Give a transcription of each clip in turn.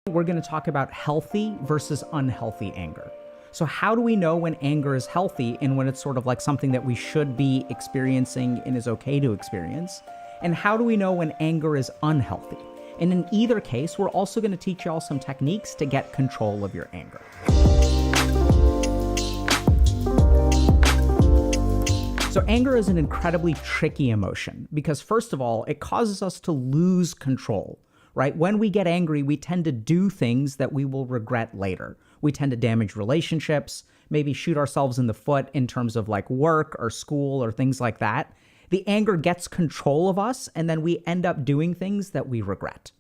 We're going to talk about healthy versus unhealthy anger. So how do we know when anger is healthy and when it's sort of like something that we should be experiencing and is okay to experience? And how do we know when anger is unhealthy? And in either case, we're also going to teach y'all some techniques to get control of your anger. So anger is an incredibly tricky emotion because, first of all, it causes us to lose control, right? When we get angry, we tend to do things that we will regret later. We tend to damage relationships, maybe shoot ourselves in the foot in terms of like work or school or things like that. The anger gets control of us, and then we end up doing things that we regret.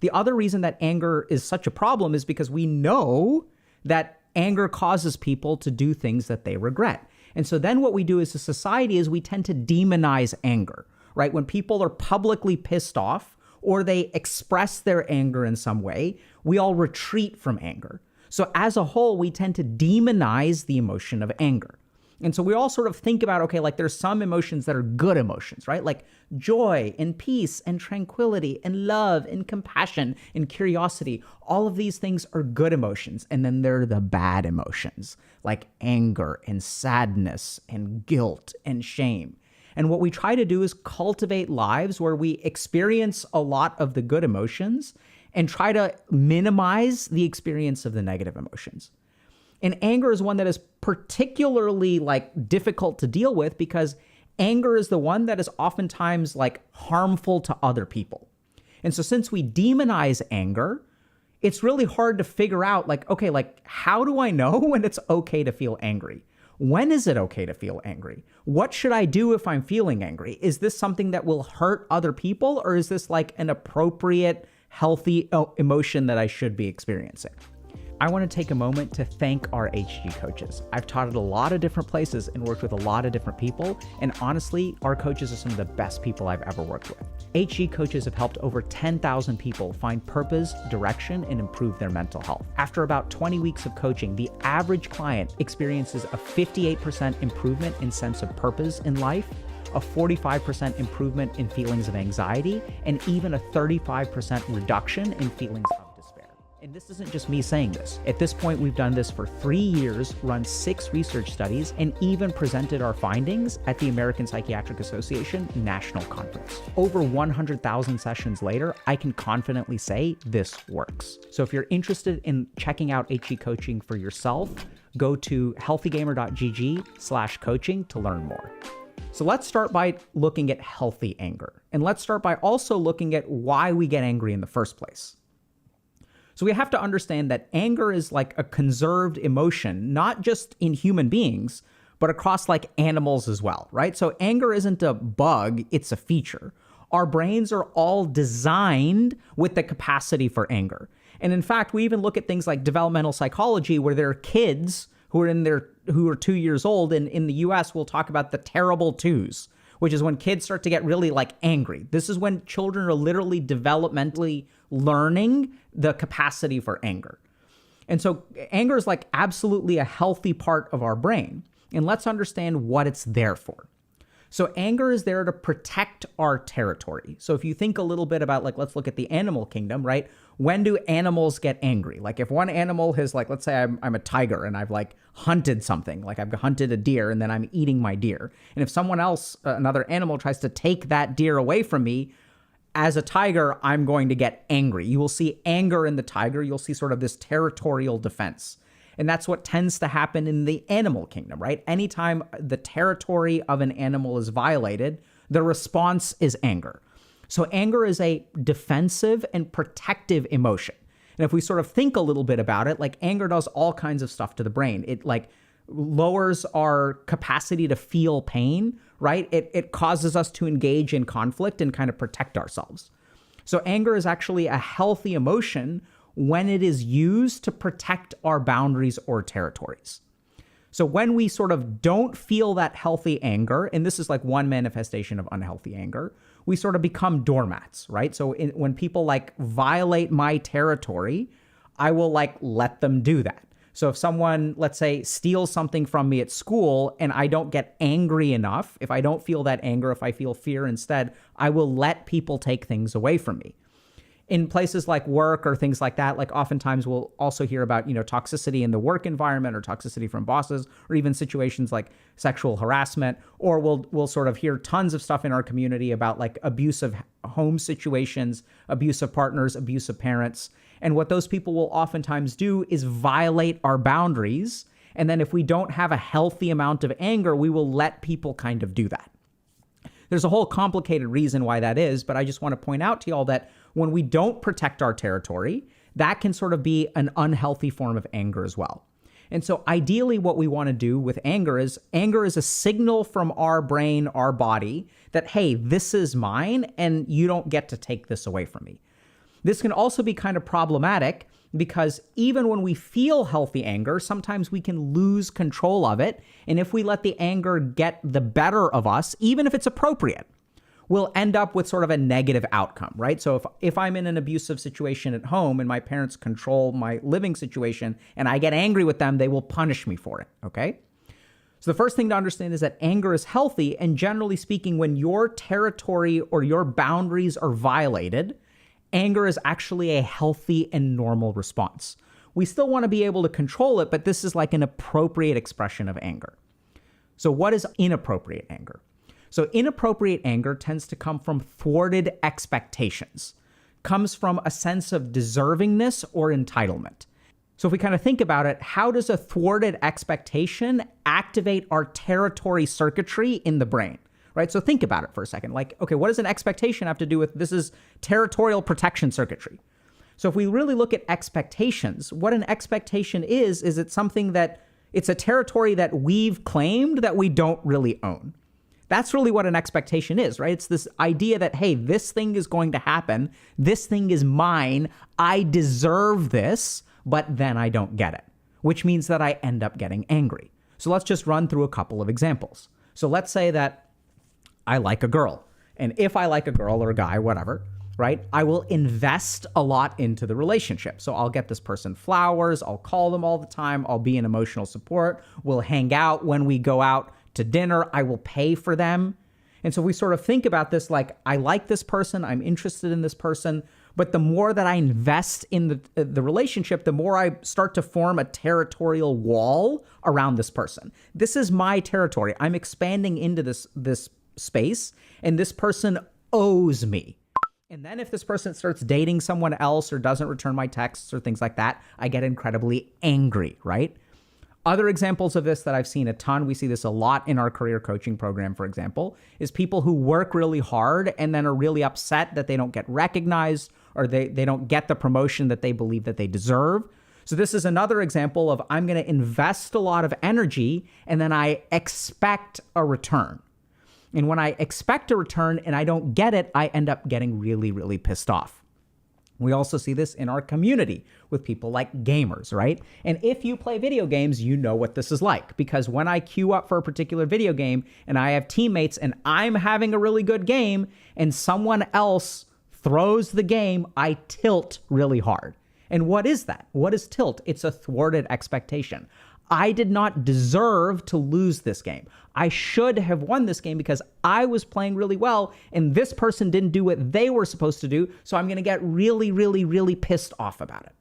The other reason that anger is such a problem is because we know that anger causes people to do things that they regret. And so then what we do as a society is we tend to demonize anger, right? When people are publicly pissed off or they express their anger in some way, we all retreat from anger. So as a whole, we tend to demonize the emotion of anger. And so we all sort of think about, okay, like there's some emotions that are good emotions, right? Like joy and peace and tranquility and love and compassion and curiosity. All of these things are good emotions. And then there are the bad emotions like anger and sadness and guilt and shame. And what we try to do is cultivate lives where we experience a lot of the good emotions and try to minimize the experience of the negative emotions. And anger is one that is particularly like difficult to deal with because anger is the one that is oftentimes like harmful to other people. And so since we demonize anger, it's really hard to figure out like, okay, like how do I know when it's okay to feel angry? When is it okay to feel angry? What should I do if I'm feeling angry? Is this something that will hurt other people, or is this like an appropriate, healthy emotion that I should be experiencing? I want to take a moment to thank our HG coaches. I've taught at a lot of different places and worked with a lot of different people, and honestly, our coaches are some of the best people I've ever worked with. HG coaches have helped over 10,000 people find purpose, direction, and improve their mental health. After about 20 weeks of coaching, the average client experiences a 58% improvement in sense of purpose in life, a 45% improvement in feelings of anxiety, and even a 35% reduction in feelings of despair. And this isn't just me saying this. At this point, we've done this for 3 years, run 6 research studies, and even presented our findings at the American Psychiatric Association National Conference. Over 100,000 sessions later, I can confidently say this works. So if you're interested in checking out HG Coaching for yourself, go to healthygamer.gg/coaching to learn more. So let's start by looking at healthy anger. And let's start by also looking at why we get angry in the first place. So we have to understand that anger is like a conserved emotion, not just in human beings, but across like animals as well, right? So anger isn't a bug, it's a feature. Our brains are all designed with the capacity for anger. And in fact, we even look at things like developmental psychology where there are kids who are 2 years old, and in the US, we'll talk about the terrible twos, which is when kids start to get really like angry. This is when children are literally developmentally learning the capacity for anger. And so anger is like absolutely a healthy part of our brain. And let's understand what it's there for. So anger is there to protect our territory. So if you think a little bit about like, let's look at the animal kingdom, right? When do animals get angry? Like if one animal has like, let's say I'm a tiger and I've like hunted something, like I've hunted a deer and then I'm eating my deer. And if someone else, another animal tries to take that deer away from me, as a tiger, I'm going to get angry. You will see anger in the tiger. You'll see sort of this territorial defense. And that's what tends to happen in the animal kingdom, right? Anytime the territory of an animal is violated, the response is anger. So anger is a defensive and protective emotion. And if we sort of think a little bit about it, like anger does all kinds of stuff to the brain. It like lowers our capacity to feel pain, right? It causes us to engage in conflict and kind of protect ourselves. So anger is actually a healthy emotion when it is used to protect our boundaries or territories. So when we sort of don't feel that healthy anger, and this is like one manifestation of unhealthy anger, we sort of become doormats, right? So when people like violate my territory, I will like let them do that. So if someone, let's say, steals something from me at school and I don't get angry enough, if I don't feel that anger, if I feel fear instead, I will let people take things away from me. In places like work or things like that, like oftentimes we'll also hear about, toxicity in the work environment or toxicity from bosses, or even situations like sexual harassment, or we'll sort of hear tons of stuff in our community about like abusive home situations, abusive partners, abusive parents. And what those people will oftentimes do is violate our boundaries. And then if we don't have a healthy amount of anger, we will let people kind of do that. There's a whole complicated reason why that is, but I just want to point out to y'all that when we don't protect our territory, that can sort of be an unhealthy form of anger as well. And so ideally what we want to do with anger is a signal from our brain, our body, that, hey, this is mine and you don't get to take this away from me. This can also be kind of problematic because even when we feel healthy anger, sometimes we can lose control of it. And if we let the anger get the better of us, even if it's appropriate, we'll end up with sort of a negative outcome, right? So if I'm in an abusive situation at home and my parents control my living situation and I get angry with them, they will punish me for it, okay? So the first thing to understand is that anger is healthy. And generally speaking, when your territory or your boundaries are violated, anger is actually a healthy and normal response. We still want to be able to control it, but this is like an appropriate expression of anger. So what is inappropriate anger? So inappropriate anger tends to come from thwarted expectations, comes from a sense of deservingness or entitlement. So if we kind of think about it, how does a thwarted expectation activate our territory circuitry in the brain? Right? So think about it for a second. Like, okay, what does an expectation have to do with this? Is territorial protection circuitry. So if we really look at expectations, what an expectation is it's something that it's a territory that we've claimed that we don't really own. That's really what an expectation is, right? It's this idea that, hey, this thing is going to happen. This thing is mine. I deserve this, but then I don't get it, which means that I end up getting angry. So let's just run through a couple of examples. So let's say that I like a girl. And if I like a girl or a guy, whatever, right, I will invest a lot into the relationship. So I'll get this person flowers. I'll call them all the time. I'll be an emotional support. We'll hang out when we go out to dinner. I will pay for them. And so we sort of think about this like, I like this person. I'm interested in this person. But the more that I invest in the relationship, the more I start to form a territorial wall around this person. This is my territory. I'm expanding into this space, and this person owes me. And then if this person starts dating someone else or doesn't return my texts or things like that, I get incredibly angry, right? Other examples of this that I've seen a ton, we see this a lot in our career coaching program, for example, is people who work really hard and then are really upset that they don't get recognized or they don't get the promotion that they believe that they deserve. So this is another example of I'm going to invest a lot of energy and then I expect a return. And when I expect a return and I don't get it, I end up getting really, really pissed off. We also see this in our community with people like gamers, right? And if you play video games, you know what this is like. Because when I queue up for a particular video game and I have teammates and I'm having a really good game and someone else throws the game, I tilt really hard. And what is that? What is tilt? It's a thwarted expectation. I did not deserve to lose this game. I should have won this game because I was playing really well and this person didn't do what they were supposed to do. So I'm going to get really, really, really pissed off about it.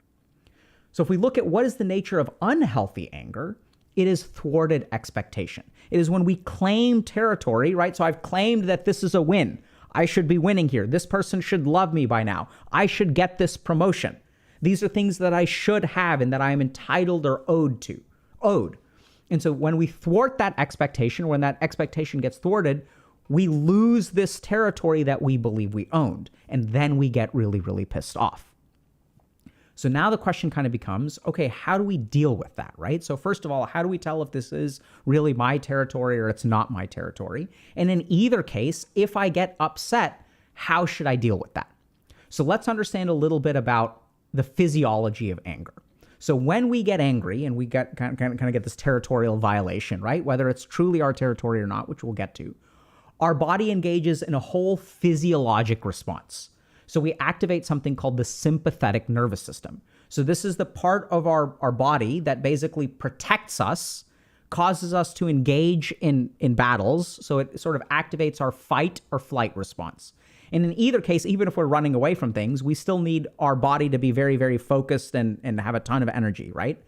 So if we look at what is the nature of unhealthy anger, it is thwarted expectation. It is when we claim territory, right? So I've claimed that this is a win. I should be winning here. This person should love me by now. I should get this promotion. These are things that I should have and that I am entitled or owed. And so when we thwart that expectation, when that expectation gets thwarted, we lose this territory that we believe we owned. And then we get really, really pissed off. So now the question kind of becomes, okay, how do we deal with that, right? So first of all, how do we tell if this is really my territory or it's not my territory? And in either case, if I get upset, how should I deal with that? So let's understand a little bit about the physiology of anger. So when we get angry and we get kind of get this territorial violation, right? Whether it's truly our territory or not, which we'll get to, our body engages in a whole physiologic response. So we activate something called the sympathetic nervous system. So this is the part of our body that basically protects us, causes us to engage in battles. So it sort of activates our fight or flight response. And in either case, even if we're running away from things, we still need our body to be very, very focused and have a ton of energy, right?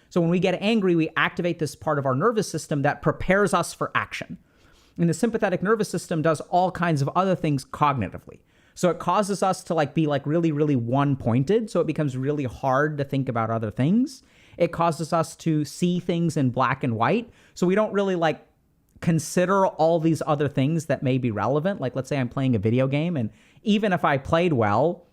So when we get angry, we activate this part of our nervous system that prepares us for action. And the sympathetic nervous system does all kinds of other things cognitively. So it causes us to be really, really one-pointed. So it becomes really hard to think about other things. It causes us to see things in black and white. So we don't really consider all these other things that may be relevant. Like, let's say I'm playing a video game, and even if I played well,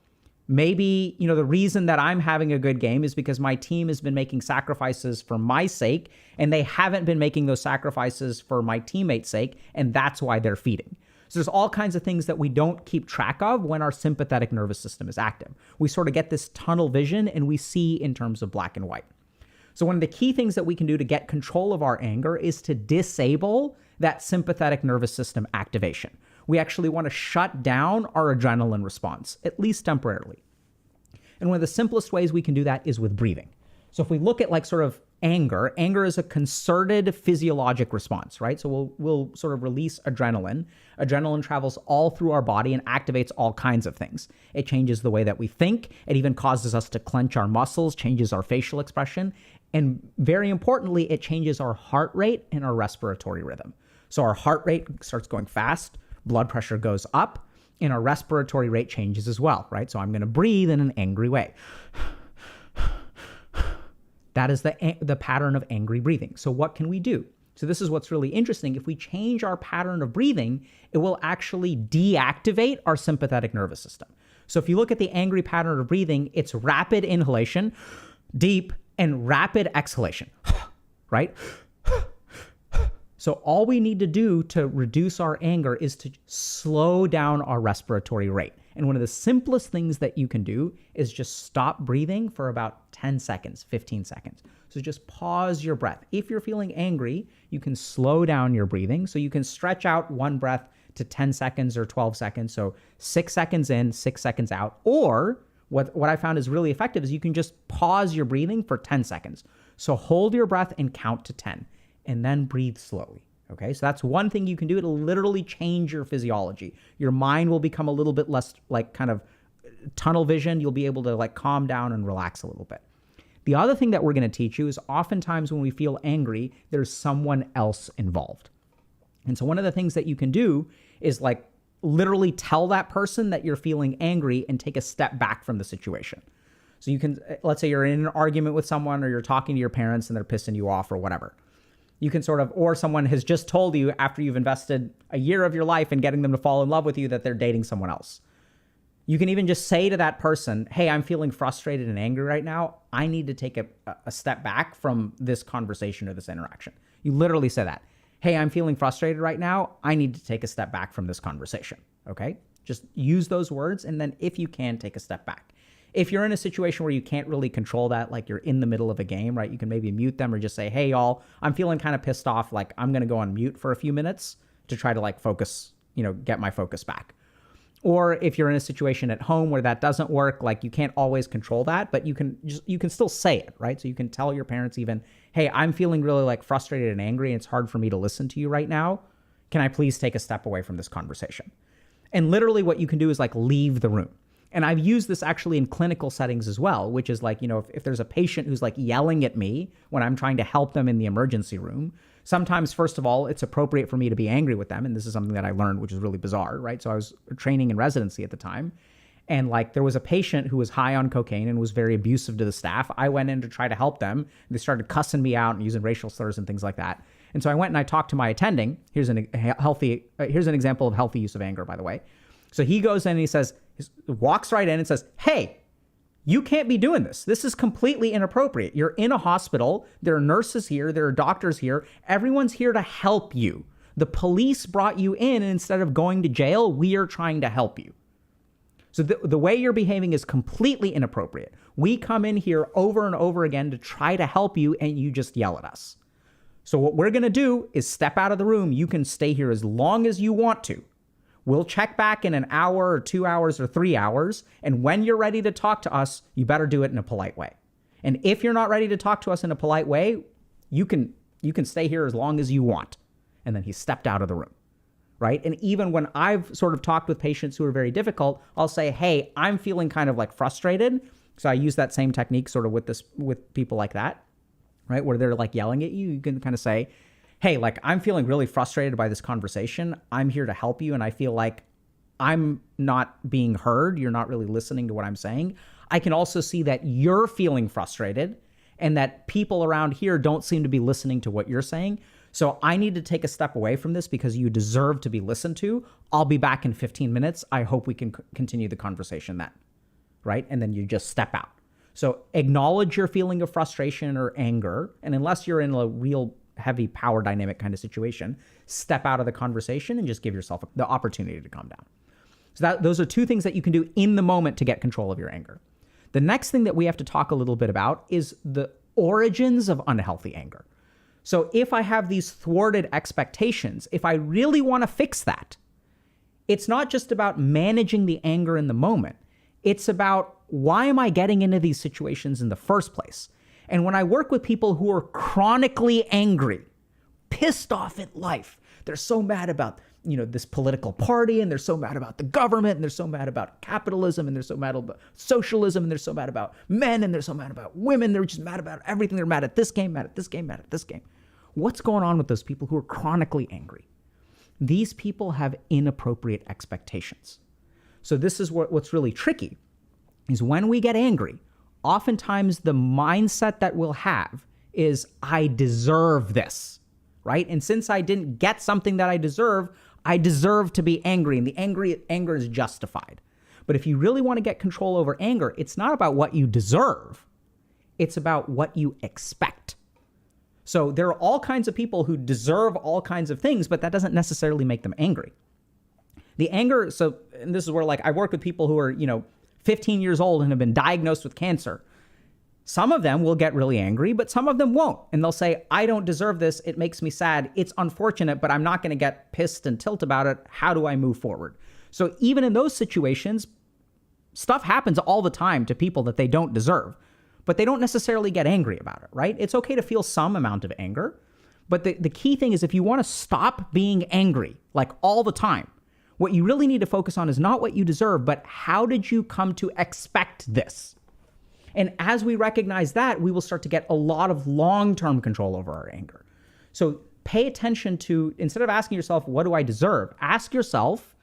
maybe, the reason that I'm having a good game is because my team has been making sacrifices for my sake, and they haven't been making those sacrifices for my teammates' sake, and that's why they're feeding. So there's all kinds of things that we don't keep track of when our sympathetic nervous system is active. We sort of get this tunnel vision, and we see in terms of black and white. So one of the key things that we can do to get control of our anger is to disable that sympathetic nervous system activation. We actually want to shut down our adrenaline response, at least temporarily. And one of the simplest ways we can do that is with breathing. So if we look at sort of anger is a concerted physiologic response, right? So we'll sort of release adrenaline. Adrenaline travels all through our body and activates all kinds of things. It changes the way that we think. It even causes us to clench our muscles, changes our facial expression. And very importantly, it changes our heart rate and our respiratory rhythm. So our heart rate starts going fast, blood pressure goes up, and our respiratory rate changes as well, right? So I'm going to breathe in an angry way. That is the pattern of angry breathing. So what can we do? So this is what's really interesting. If we change our pattern of breathing, it will actually deactivate our sympathetic nervous system. So if you look at the angry pattern of breathing, it's rapid inhalation, deep, and rapid exhalation, right? So all we need to do to reduce our anger is to slow down our respiratory rate. And one of the simplest things that you can do is just stop breathing for about 10 seconds, 15 seconds. So just pause your breath. If you're feeling angry, you can slow down your breathing. So you can stretch out one breath to 10 seconds or 12 seconds. So 6 seconds in, 6 seconds out. Or what I found is really effective is you can just pause your breathing for 10 seconds. So hold your breath and count to 10. And then breathe slowly. Okay, so that's one thing you can do. It'll literally change your physiology. Your mind will become a little bit less kind of tunnel vision. You'll be able to calm down and relax a little bit. The other thing that we're going to teach you is oftentimes when we feel angry, there's someone else involved. And so one of the things that you can do is literally tell that person that you're feeling angry and take a step back from the situation. So you can, let's say you're in an argument with someone or you're talking to your parents and they're pissing you off or whatever. You can or someone has just told you after you've invested a year of your life in getting them to fall in love with you that they're dating someone else. You can even just say to that person, hey, I'm feeling frustrated and angry right now. I need to take a step back from this conversation or this interaction. You literally say that. Hey, I'm feeling frustrated right now. I need to take a step back from this conversation. Okay? Just use those words. And then if you can, take a step back. If you're in a situation where you can't really control that, you're in the middle of a game, right? You can maybe mute them or just say, hey, y'all, I'm feeling kind of pissed off. I'm going to go on mute for a few minutes to try to focus, get my focus back. Or if you're in a situation at home where that doesn't work, you can't always control that, but you can still say it, right? So you can tell your parents even, hey, I'm feeling really frustrated and angry, and it's hard for me to listen to you right now. Can I please take a step away from this conversation? And literally what you can do is leave the room. And I've used this actually in clinical settings as well, which is if there's a patient who's yelling at me when I'm trying to help them in the emergency room, sometimes, first of all, it's appropriate for me to be angry with them. And this is something that I learned, which is really bizarre, right? So I was training in residency at the time. And there was a patient who was high on cocaine and was very abusive to the staff. I went in to try to help them. They started cussing me out and using racial slurs and things like that. And so I went and I talked to my attending. Here's an example of healthy use of anger, by the way. So he goes in and he walks right in and says, hey, you can't be doing this. This is completely inappropriate. You're in a hospital. There are nurses here. There are doctors here. Everyone's here to help you. The police brought you in, and instead of going to jail, we are trying to help you. So the way you're behaving is completely inappropriate. We come in here over and over again to try to help you, and you just yell at us. So what we're going to do is step out of the room. You can stay here as long as you want to. We'll check back in an hour or 2 hours or 3 hours. And when you're ready to talk to us, you better do it in a polite way. And if you're not ready to talk to us in a polite way, you can stay here as long as you want. And then he stepped out of the room. right? And even when I've sort of talked with patients who are very difficult, I'll say, hey, I'm feeling kind of like frustrated. So I use that same technique sort of with people like that, right? Where they're like yelling at you. You can kind of say, hey, like, I'm feeling really frustrated by this conversation. I'm here to help you. And I feel like I'm not being heard. You're not really listening to what I'm saying. I can also see that you're feeling frustrated and that people around here don't seem to be listening to what you're saying. So I need to take a step away from this because you deserve to be listened to. I'll be back in 15 minutes. I hope we can continue the conversation then, right? And then you just step out. So acknowledge your feeling of frustration or anger. And unless you're in a real heavy power dynamic kind of situation, step out of the conversation and just give yourself the opportunity to calm down. So those are two things that you can do in the moment to get control of your anger. The next thing that we have to talk a little bit about is the origins of unhealthy anger. So if I have these thwarted expectations, if I really want to fix that, it's not just about managing the anger in the moment. It's about, why am I getting into these situations in the first place? And when I work with people who are chronically angry, pissed off at life, they're so mad about, this political party, and they're so mad about the government, and they're so mad about capitalism, and they're so mad about socialism, and they're so mad about men, and they're so mad about women. They're just mad about everything. They're mad at this game, mad at this game, mad at this game. What's going on with those people who are chronically angry? These people have inappropriate expectations. So this is what's really tricky, is when we get angry, oftentimes the mindset that we'll have is, I deserve this, right? And since I didn't get something that I deserve to be angry, and the anger is justified. But if you really want to get control over anger, it's not about what you deserve. It's about what you expect. So there are all kinds of people who deserve all kinds of things, but that doesn't necessarily make them angry. The anger, and this is where, like, I work with people who are, 15 years old and have been diagnosed with cancer. Some of them will get really angry, but some of them won't. And they'll say, I don't deserve this. It makes me sad. It's unfortunate, but I'm not going to get pissed and tilt about it. How do I move forward? So even in those situations, stuff happens all the time to people that they don't deserve, but they don't necessarily get angry about it, right? It's okay to feel some amount of anger, but the key thing is, if you want to stop being angry, like all the time, what you really need to focus on is not what you deserve, but how did you come to expect this? And as we recognize that, we will start to get a lot of long-term control over our anger. So pay attention to, instead of asking yourself, what do I deserve? Ask yourself,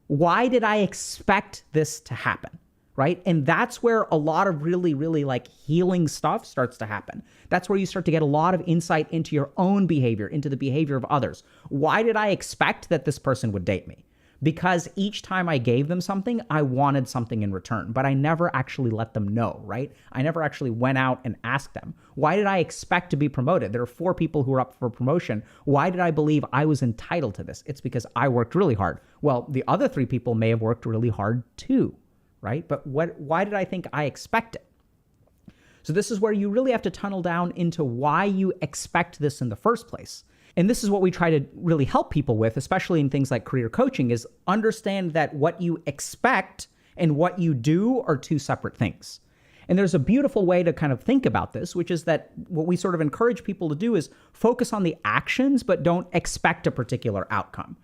why did I expect this to happen? Right? And that's where a lot of really, really like healing stuff starts to happen. That's where you start to get a lot of insight into your own behavior, into the behavior of others. Why did I expect that this person would date me? Because each time I gave them something, I wanted something in return, but I never actually let them know, right? I never actually went out and asked them. Why did I expect to be promoted? There are 4 people who are up for promotion. Why did I believe I was entitled to this? It's because I worked really hard. Well, the other 3 people may have worked really hard too, right? But why did I think I expect it? So this is where you really have to tunnel down into why you expect this in the first place. And this is what we try to really help people with, especially in things like career coaching, is understand that what you expect and what you do are 2 separate things. And there's a beautiful way to kind of think about this, which is that what we sort of encourage people to do is focus on the actions, but don't expect a particular outcome.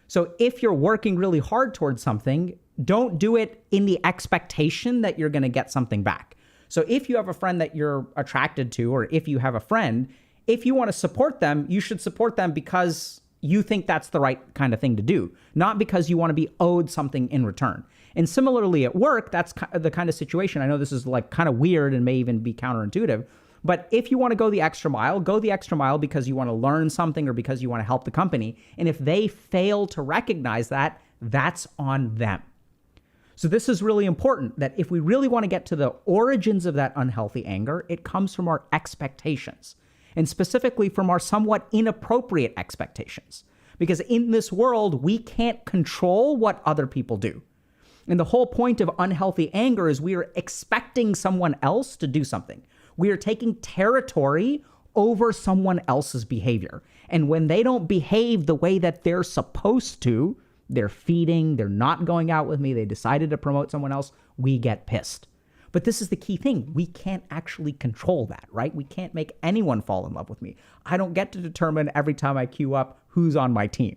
So if you're working really hard towards something, don't do it in the expectation that you're going to get something back. So if you have a friend that you're attracted to, or if you have a friend, if you want to support them, you should support them because you think that's the right kind of thing to do, not because you want to be owed something in return. And similarly at work, that's the kind of situation. I know this is like kind of weird and may even be counterintuitive, but if you want to go the extra mile because you want to learn something or because you want to help the company. And if they fail to recognize that, that's on them. So this is really important, that if we really want to get to the origins of that unhealthy anger, it comes from our expectations. And specifically from our somewhat inappropriate expectations. Because in this world, we can't control what other people do. And the whole point of unhealthy anger is we are expecting someone else to do something. We are taking territory over someone else's behavior. And when they don't behave the way that they're supposed to, they're feeding, they're not going out with me, they decided to promote someone else, we get pissed. But this is the key thing. We can't actually control that, right? We can't make anyone fall in love with me. I don't get to determine every time I queue up who's on my team,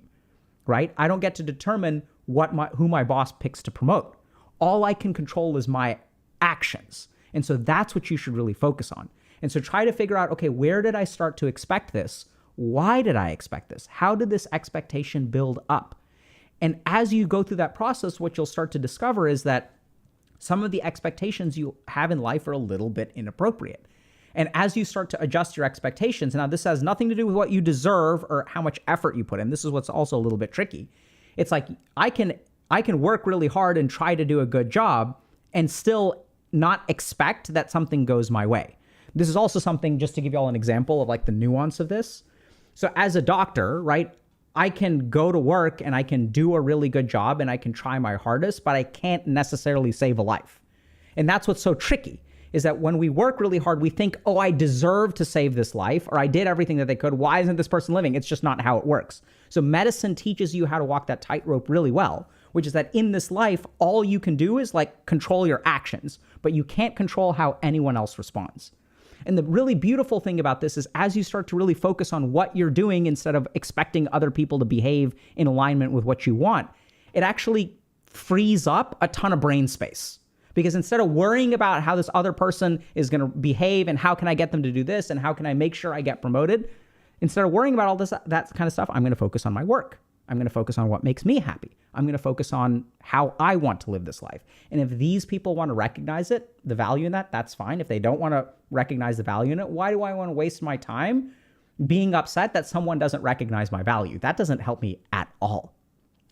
right? I don't get to determine who my boss picks to promote. All I can control is my actions. And so that's what you should really focus on. And so try to figure out, okay, where did I start to expect this? Why did I expect this? How did this expectation build up? And as you go through that process, what you'll start to discover is that some of the expectations you have in life are a little bit inappropriate. And as you start to adjust your expectations, now this has nothing to do with what you deserve or how much effort you put in. This is what's also a little bit tricky. It's like I can work really hard and try to do a good job and still not expect that something goes my way. This is also something, just to give you all an example of like the nuance of this. So as a doctor, right, I can go to work and I can do a really good job and I can try my hardest, but I can't necessarily save a life. And that's what's so tricky, is that when we work really hard, we think, oh, I deserve to save this life, or I did everything that they could. Why isn't this person living? It's just not how it works. So medicine teaches you how to walk that tightrope really well, which is that in this life, all you can do is like control your actions, but you can't control how anyone else responds. And the really beautiful thing about this is as you start to really focus on what you're doing instead of expecting other people to behave in alignment with what you want, it actually frees up a ton of brain space. Because instead of worrying about how this other person is going to behave and how can I get them to do this and how can I make sure I get promoted, instead of worrying about all this, that kind of stuff, I'm going to focus on my work. I'm going to focus on what makes me happy. I'm going to focus on how I want to live this life. And if these people want to recognize it, the value in that, that's fine. If they don't want to recognize the value in it, why do I want to waste my time being upset that someone doesn't recognize my value? That doesn't help me at all.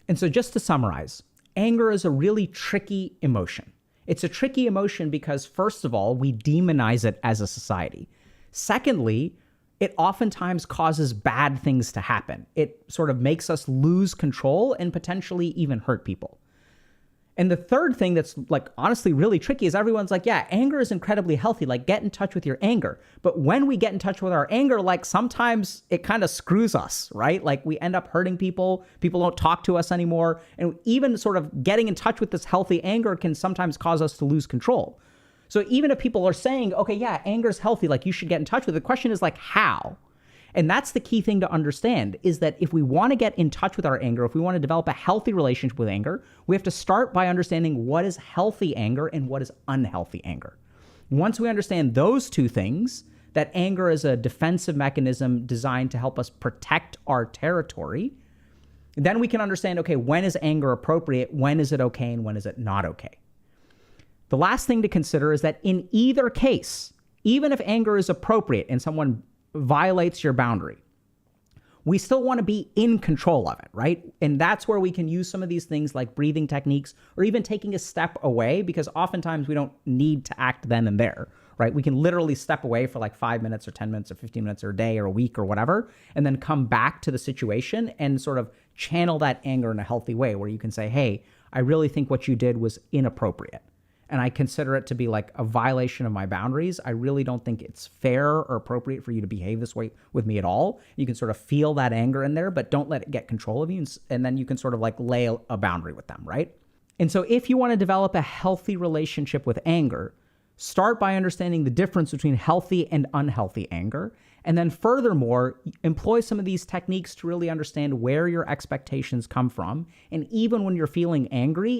And so just to summarize, anger is a really tricky emotion. It's a tricky emotion because, first of all, we demonize it as a society. Secondly, it oftentimes causes bad things to happen. It sort of makes us lose control and potentially even hurt people. And the third thing that's like honestly really tricky is everyone's like, yeah, anger is incredibly healthy. Like get in touch with your anger. But when we get in touch with our anger, like sometimes it kind of screws us, right? Like we end up hurting people. People don't talk to us anymore. And even sort of getting in touch with this healthy anger can sometimes cause us to lose control. So even if people are saying, okay, yeah, anger is healthy, like you should get in touch with it, the question is like, how? And that's the key thing to understand, is that if we want to get in touch with our anger, if we want to develop a healthy relationship with anger, we have to start by understanding what is healthy anger and what is unhealthy anger. Once we understand those two things, that anger is a defensive mechanism designed to help us protect our territory, then we can understand, okay, when is anger appropriate, when is it okay, and when is it not okay? The last thing to consider is that in either case, even if anger is appropriate and someone violates your boundary, we still want to be in control of it, right? And that's where we can use some of these things like breathing techniques or even taking a step away, because oftentimes we don't need to act then and there, right? We can literally step away for like 5 minutes or 10 minutes or 15 minutes or a day or a week or whatever, and then come back to the situation and sort of channel that anger in a healthy way where you can say, hey, I really think what you did was inappropriate. And I consider it to be like a violation of my boundaries. I really don't think it's fair or appropriate for you to behave this way with me at all. You can sort of feel that anger in there, but don't let it get control of you. And then you can sort of like lay a boundary with them, right? And so if you want to develop a healthy relationship with anger, start by understanding the difference between healthy and unhealthy anger. And then furthermore, employ some of these techniques to really understand where your expectations come from. And even when you're feeling angry,